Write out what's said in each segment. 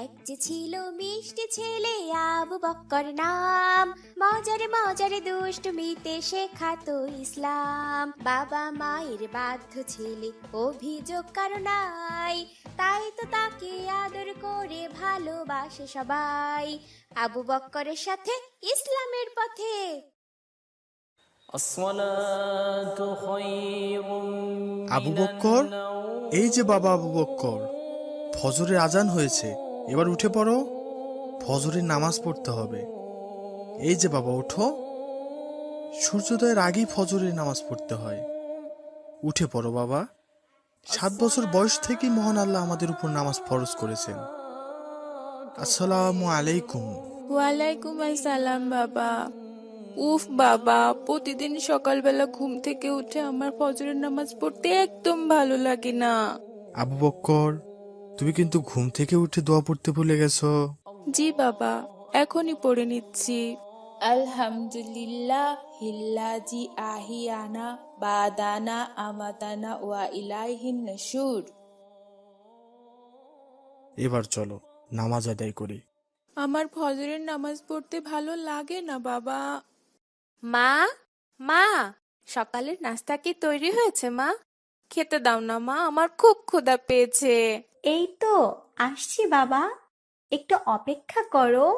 এক যে ছিল মিষ্টি ছেলে আবু বক্কর নাম, মজারে মজারে দুষ্টমিতে শেখাতো ইসলাম। বাবা মায়ের বাধ্য ছেলে, অভিযোগ কারো নাই, তাই তো তাকে আদর করে ভালোবাসে সবাই। আবু বক্করের সাথে ইসলামের পথে। আবু বক্কর, এই যে বাবা আবু বক্কর, ফজরের আজান হয়েছে, এবার উঠে পড়ো, ফজরের নামাজ পড়তে হবে। এই যে বাবা, ওঠো, সূর্যোদয়ের আগেই ফজরের নামাজ পড়তে হয়। উঠে পড়ো বাবা। 7 বছর বয়স থেকেই মহান আল্লাহ আমাদের উপর নামাজ ফরজ করেছেন। আসসালামু আলাইকুম। ওয়ালাইকুম আসসালাম বাবা। উফ বাবা, প্রতিদিন সকালবেলা ঘুম থেকে উঠে আমার ফজরের নামাজ পড়তে একদম ভালো লাগে না। আবু বক্কর, তুমি কিন্তু ঘুম থেকে উঠে দোয়া পড়তে ভুলে গেছো। জি বাবা, এখনই পড়ে নিচ্ছি। আলহামদুলিল্লাহ হিল্লাজি আহিয়ানা বাদানা আমাতানা ওয়া ইলাইহিন নশুর। এবার চলো নামাজ আদায় করি। আমার ফজরের নামাজ পড়তে ভালো লাগে না বাবা। মা, মা, সকালের নাস্তা কি তৈরি হয়েছে মা? খেতে দাও না মা, আমার খুব ক্ষুধা পেয়েছে। এই তো আসছি বাবা, একটু অপেক্ষা করো।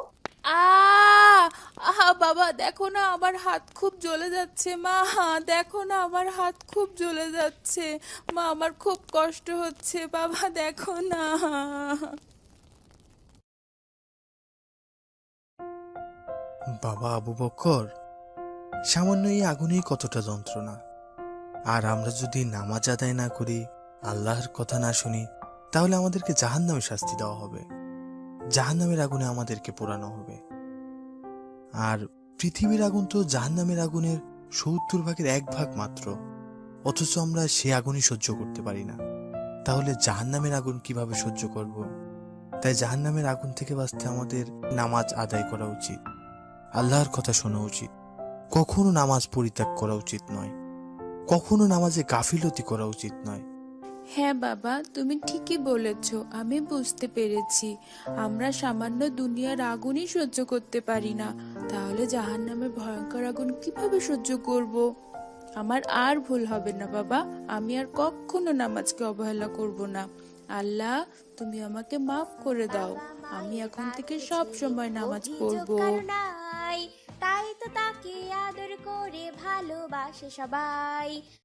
আহা বাবা, দেখো না আমার হাত খুব জ্বলে যাচ্ছে। মা, দেখো না আমার হাত খুব জ্বলে যাচ্ছে। মা, আমার খুব কষ্ট হচ্ছে। বাবা দেখো না। বাবা আবু বক্কর, সামান্য এই আগুনেই কতটা যন্ত্রণা। আর আমরা যদি নামাজ আদায় না করি, আল্লাহর কথা না শুনি, তাহলে আমাদেরকে জাহান্নামে শাস্তি দেওয়া হবে, জাহান্নামের আগুনে আমাদেরকে পোড়ানো হবে। আর পৃথিবীর আগুন তো জাহান্নামের আগুনের 70 ভাগের 1 ভাগ মাত্র, অথচ আমরা সে আগুনই সহ্য করতে পারি না। তাহলে জাহান্নামের আগুন কিভাবে সহ্য করব? তাই জাহান্নামের আগুন থেকে বাঁচতে আমাদের নামাজ আদায় করা উচিত, আল্লাহর কথা শোনা উচিত, কখনো নামাজ পরিত্যাগ করা উচিত নয়, কখনো নামাজে গাফিলতি করা উচিত নয়। হ্যাঁ বাবা, তুমি ঠিকই বলেছ, আমি বুঝতে পেরেছি। আমরা সামান্য দুনিয়ার আগুনই সহ্য করতে পারি না, তাহলে জাহান্নামের ভয়ঙ্কর আগুন কিভাবে সহ্য করব? আমার আর ভুল হবে না বাবা, আমি আর কখনো নামাজকে অবহেলা করব না। আল্লাহ, তুমি আমাকে মাফ করে দাও। আমি এখন থেকে সব সময় নামাজ অভিযোগ পড়বো। কারো নাই, তাই তো তাকে আদর করে ভালোবাসে সবাই।